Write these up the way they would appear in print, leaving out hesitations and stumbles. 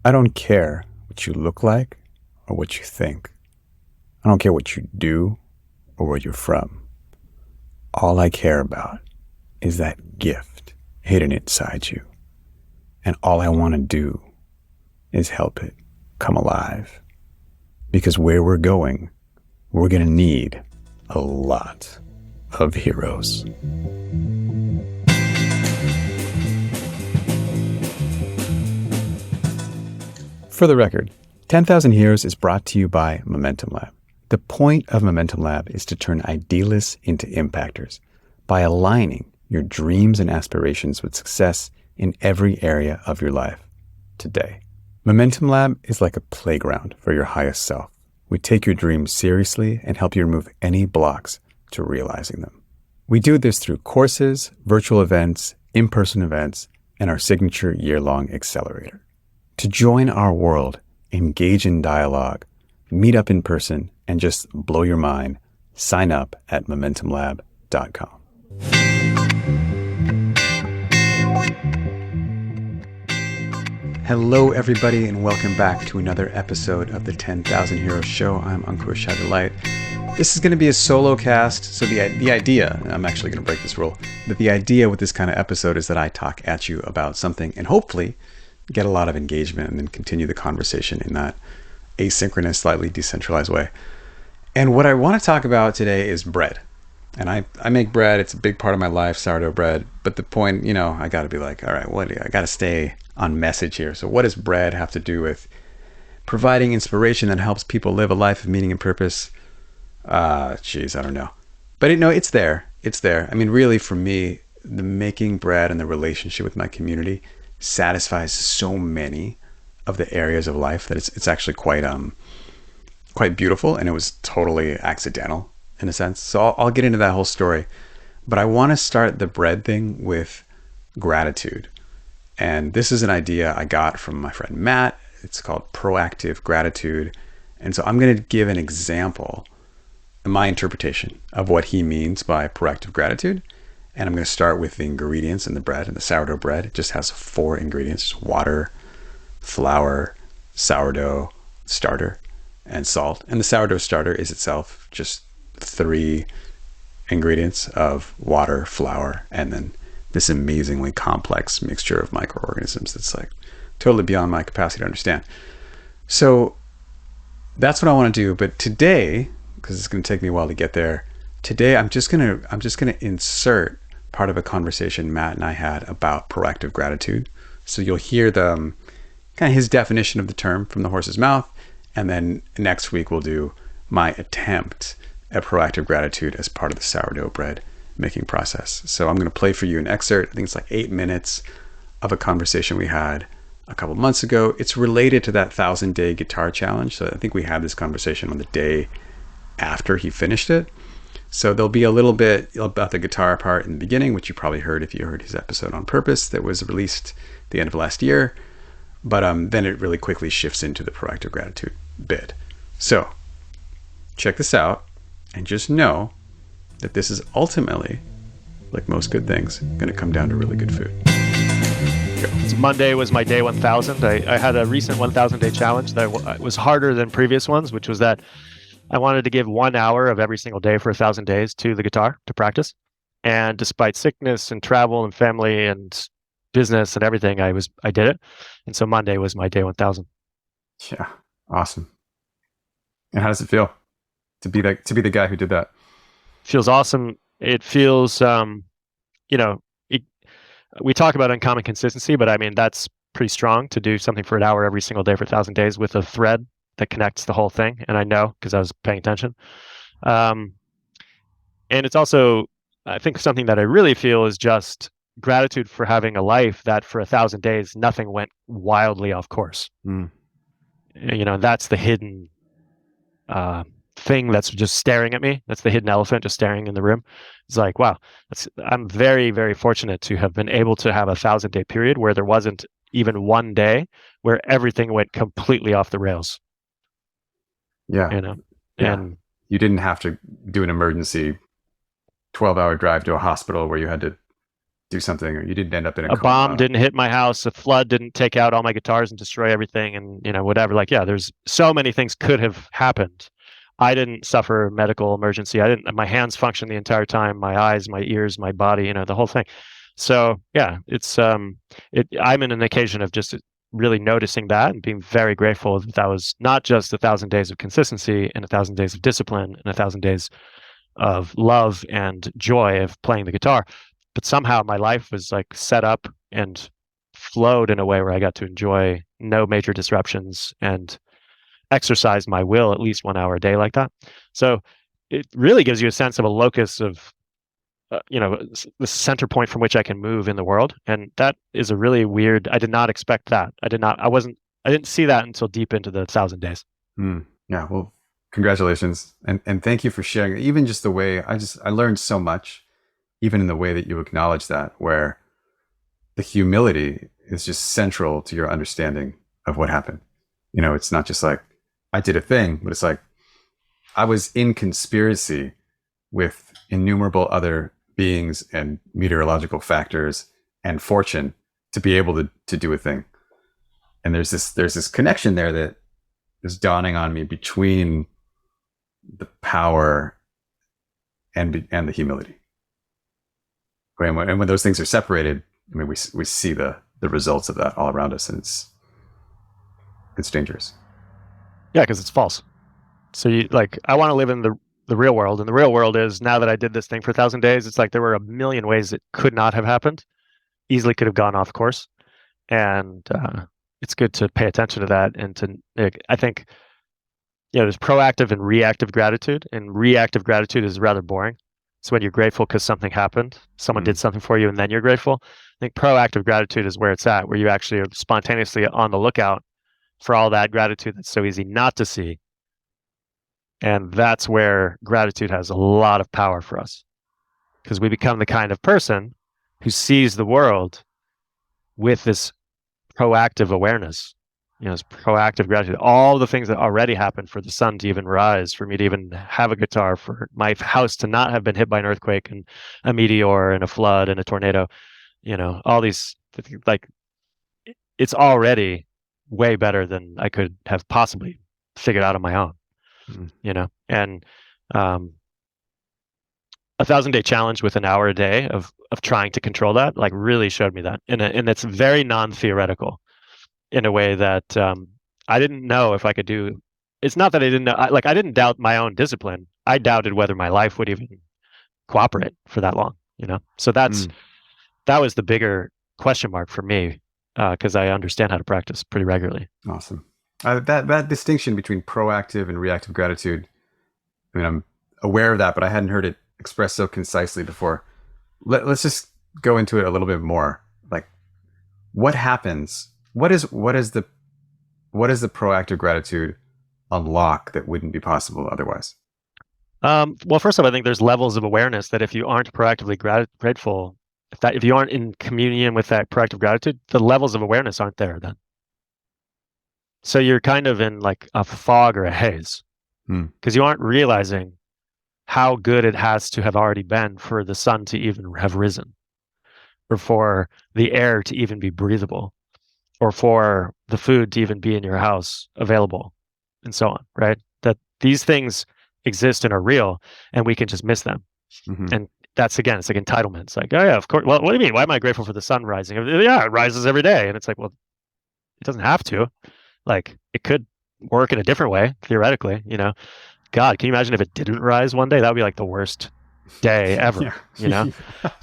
I don't care what you look like or what you think. I don't care what you do or where you're from. All I care about is that gift hidden inside you. And all I want to do is help it come alive. Because where we're going, we're going to need a lot of heroes. For the record, 10,000 Heroes is brought to you by Momentum Lab. The point of Momentum Lab is to turn idealists into impactors by aligning your dreams and aspirations with success in every area of your life today. Momentum Lab is like a playground for your highest self. We take your dreams seriously and help you remove any blocks to realizing them. We do this through courses, virtual events, in-person events, and our signature year-long accelerator. To join our world, engage in dialogue, meet up in person, and just blow your mind, sign up at momentumlab.com. Hello, everybody, and welcome back to another episode of the 10,000 Heroes Show. I'm Ankush Delight. This is going to be a solo cast, so the idea, and I'm actually going to break this rule, but the idea with this kind of episode is that I talk at you about something and hopefully get a lot of engagement and then continue the conversation in that asynchronous, slightly decentralized way. And what I want to talk about today is bread. And I make bread. It's a big part of my life, sourdough bread. But the point, I got to be like, all right, I got to stay on message here. So what does bread have to do with providing inspiration that helps people live a life of meaning and purpose? I don't know. But it's there. It's there. I mean, really, for me, the making bread and the relationship with my community satisfies so many of the areas of life that it's actually quite beautiful, and it was totally accidental in a sense. So I'll get into that whole story, but I want to start the bread thing with gratitude. And this is an idea I got from my friend Matt. It's called proactive gratitude. And so I'm going to give an example, my interpretation of what he means by proactive gratitude. And I'm going to start with the ingredients in the bread. And the sourdough bread, it just has 4 ingredients: water, flour, sourdough starter, and salt. And the sourdough starter is itself just 3 ingredients of water, flour, and then this amazingly complex mixture of microorganisms that's like totally beyond my capacity to understand. So that's what I want to do. But today, because it's going to take me a while to get there, today I'm just going to insert part of a conversation Matt and I had about proactive gratitude. So you'll hear the kind of his definition of the term from the horse's mouth. And then next week we'll do my attempt at proactive gratitude as part of the sourdough bread making process. So I'm going to play for you an excerpt. I think it's like 8 minutes of a conversation we had a couple months ago. It's related to that 1,000-day guitar challenge. So I think we had this conversation on the day after he finished it. So there'll be a little bit about the guitar part in the beginning, which you probably heard if you heard his episode on Purpose that was released at the end of last year. But then it really quickly shifts into the proactive gratitude bit. So check this out and just know that this is ultimately, like most good things, going to come down to really good food. So Monday was my day 1,000. I had a recent 1,000-day challenge that was harder than previous ones, which was that I wanted to give 1 hour of every single day for 1,000 days to the guitar to practice. And despite sickness and travel and family and business and everything, I did it. And so Monday was my day 1,000. Yeah, awesome. And how does it feel to be the guy who did that? Feels awesome. It feels, we talk about uncommon consistency, but I mean, that's pretty strong to do something for an hour every single day for 1,000 days with a thread that connects the whole thing. And I know because I was paying attention. And it's also, I think something that I really feel is just gratitude for having a life that for 1,000 days, nothing went wildly off course. That's the hidden thing that's just staring at me. That's the hidden elephant just staring in the room. It's like, wow, I'm very, very fortunate to have been able to have a 1,000-day period where there wasn't even one day where everything went completely off the rails. Yeah. And you didn't have to do an emergency 12-hour drive to a hospital where you had to do something, or you didn't end up in a A bomb coma. didn't hit my house, a flood didn't take out all my guitars and destroy everything, and whatever. Like, yeah, there's so many things could have happened. I didn't suffer medical emergency. I didn't. My hands functioned the entire time. My eyes, my ears, my body. The whole thing. So yeah, it's I'm in an occasion of just really noticing that and being very grateful that that was not just 1,000 days of consistency and 1,000 days of discipline and 1,000 days of love and joy of playing the guitar, but somehow my life was like set up and flowed in a way where I got to enjoy no major disruptions and exercise my will at least 1 hour a day like that. So it really gives you a sense of a locus of the center point from which I can move in the world. And that is a really weird, I did not expect that. I didn't see that until deep into the 1,000 days. Yeah. Well, congratulations. And thank you for sharing. Even just the way I learned so much, even in the way that you acknowledge that, where the humility is just central to your understanding of what happened. It's not just like I did a thing, but it's like I was in conspiracy with innumerable other beings and meteorological factors and fortune to be able to do a thing. And there's this connection there that is dawning on me between the power and the humility. And when those things are separated, I mean, we see the results of that all around us, and it's dangerous. Yeah, because it's false. So I want to live in the real world, and the real world is, now that I did this thing for 1,000 days, it's like there were a million ways it could not have happened, easily could have gone off course, and it's good to pay attention to that. And I think there's proactive and reactive gratitude, and reactive gratitude is rather boring. So when you're grateful because something happened, someone did something for you, and then you're grateful. I think proactive gratitude is where it's at, where you actually are spontaneously on the lookout for all that gratitude that's so easy not to see. And that's where gratitude has a lot of power for us, because we become the kind of person who sees the world with this proactive awareness, this proactive gratitude. All the things that already happened for the sun to even rise, for me to even have a guitar, for my house to not have been hit by an earthquake and a meteor and a flood and a tornado, all these, like, it's already way better than I could have possibly figured out on my own. And 1,000-day challenge with an hour a day of trying to control that, like, really showed me that, and it's very non-theoretical in a way that I didn't know if I could do. It's not that I didn't know, I didn't doubt my own discipline. I doubted whether my life would even cooperate for that long, so that was the bigger question mark for me, because I understand how to practice pretty regularly. Awesome. That distinction between proactive and reactive gratitude, I mean, I'm aware of that, but I hadn't heard it expressed so concisely before. Let's just go into it a little bit more. Like, what happens? What is the proactive gratitude unlock that wouldn't be possible otherwise? Well, first off, I think there's levels of awareness that if you aren't proactively grateful, if you aren't in communion with that proactive gratitude, the levels of awareness aren't there then. So you're kind of in like a fog or a haze, because you aren't realizing how good it has to have already been for the sun to even have risen, or for the air to even be breathable, or for the food to even be in your house available, and so on, right? That these things exist and are real, and we can just miss them. And that's, again, it's like entitlement. It's like, oh yeah, of course. Well, what do you mean? Why am I grateful for the sun rising? Yeah, it rises every day. And it's like, well, it doesn't have to. Like, it could work in a different way, theoretically, God, can you imagine if it didn't rise one day? That would be like the worst day ever,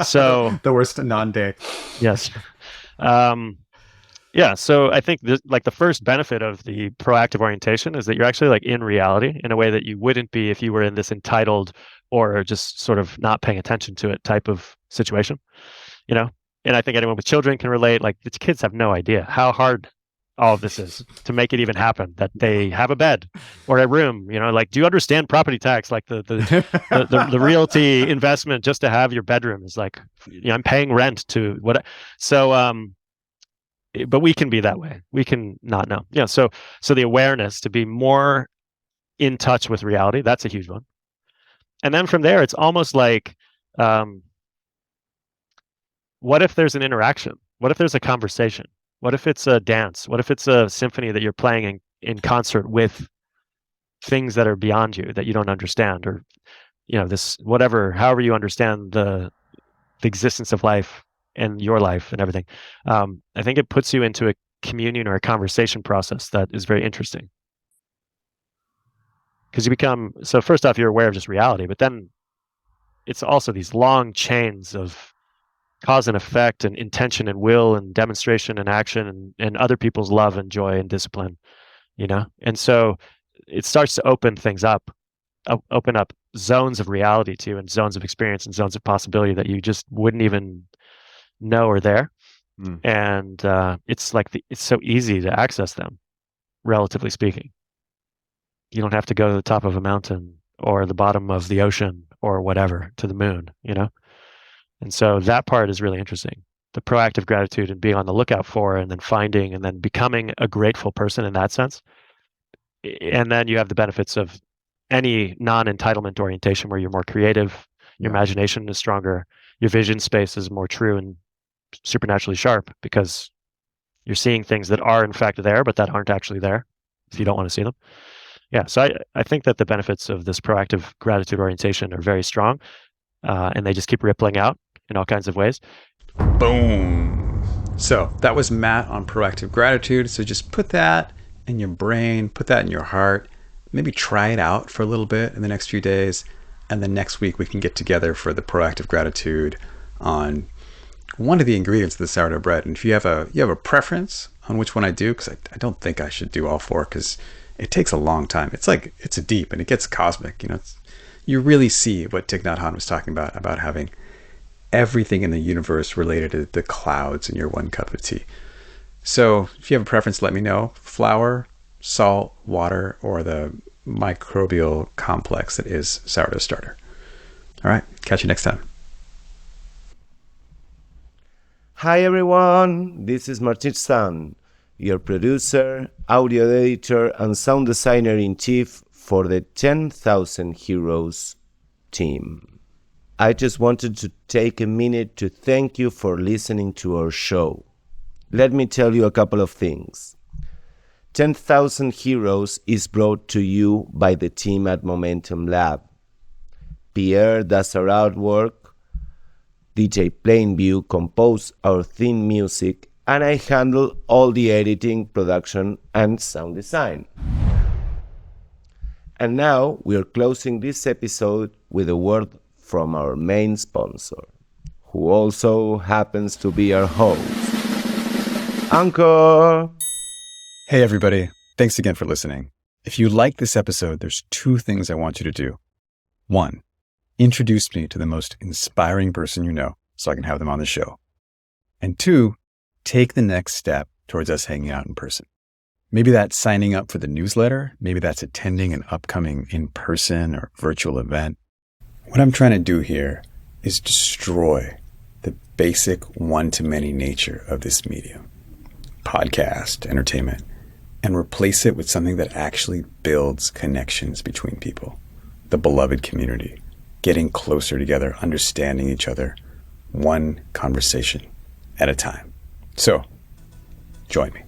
So the worst non-day. Yes. Yeah. So I think like the first benefit of the proactive orientation is that you're actually like in reality in a way that you wouldn't be if you were in this entitled or just sort of not paying attention to it type of situation, and I think anyone with children can relate. Like, its kids have no idea how hard all of this is to make it even happen, that they have a bed or a room, like, do you understand property tax? Like the realty investment just to have your bedroom is like, I'm paying rent to what. So, but we can be that way. We can not know. So the awareness to be more in touch with reality, that's a huge one. And then from there, it's almost like, what if there's an interaction? What if there's a conversation? What if it's a dance? What if it's a symphony that you're playing in concert with things that are beyond you that you don't understand, or this whatever, however you understand the existence of life and your life and everything. I think it puts you into a communion or a conversation process that is very interesting, because you become, so first off, you're aware of just reality, but then it's also these long chains of cause and effect and intention and will and demonstration and action and other people's love and joy and discipline, and so it starts to open things up, open up zones of reality to you, and zones of experience and zones of possibility that you just wouldn't even know are there. And it's like it's so easy to access them, relatively speaking. You don't have to go to the top of a mountain or the bottom of the ocean or whatever to the moon, and so that part is really interesting, the proactive gratitude and being on the lookout for, and then finding, and then becoming a grateful person in that sense. And then you have the benefits of any non-entitlement orientation, where you're more creative, your imagination is stronger, your vision space is more true and supernaturally sharp, because you're seeing things that are in fact there, but that aren't actually there if you don't want to see them. Yeah, so I think that the benefits of this proactive gratitude orientation are very strong, and they just keep rippling out in all kinds of ways. Boom. So that was Matt on proactive gratitude. So just put that in your brain, put that in your heart, maybe try it out for a little bit in the next few days. And then next week we can get together for the proactive gratitude on one of the ingredients of the sourdough bread. And if you have a preference on which one I do, because I don't think I should do all four, because it takes a long time. It's a deep, and it gets cosmic. You really see what Thich Nhat Hanh was talking about having everything in the universe related to the clouds in your one cup of tea. So if you have a preference, let me know. Flour, salt, water, or the microbial complex that is sourdough starter. All right, catch you next time. Hi everyone, this is Martin San, your producer, audio editor, and sound designer in chief for the 10,000 Heroes team. I just wanted to take a minute to thank you for listening to our show. Let me tell you a couple of things. 10,000 Heroes is brought to you by the team at Momentum Lab. Pierre does our artwork, DJ Plainview composed our theme music, and I handle all the editing, production, and sound design. And now we're closing this episode with a word from our main sponsor, who also happens to be our host, Anchor. Hey everybody, thanks again for listening. If you like this episode, there's two things I want you to do. One, introduce me to the most inspiring person you know so I can have them on the show. And two, take the next step towards us hanging out in person. Maybe that's signing up for the newsletter. Maybe that's attending an upcoming in-person or virtual event. What I'm trying to do here is destroy the basic one-to-many nature of this medium, podcast, entertainment, and replace it with something that actually builds connections between people, the beloved community, getting closer together, understanding each other, one conversation at a time. So, join me.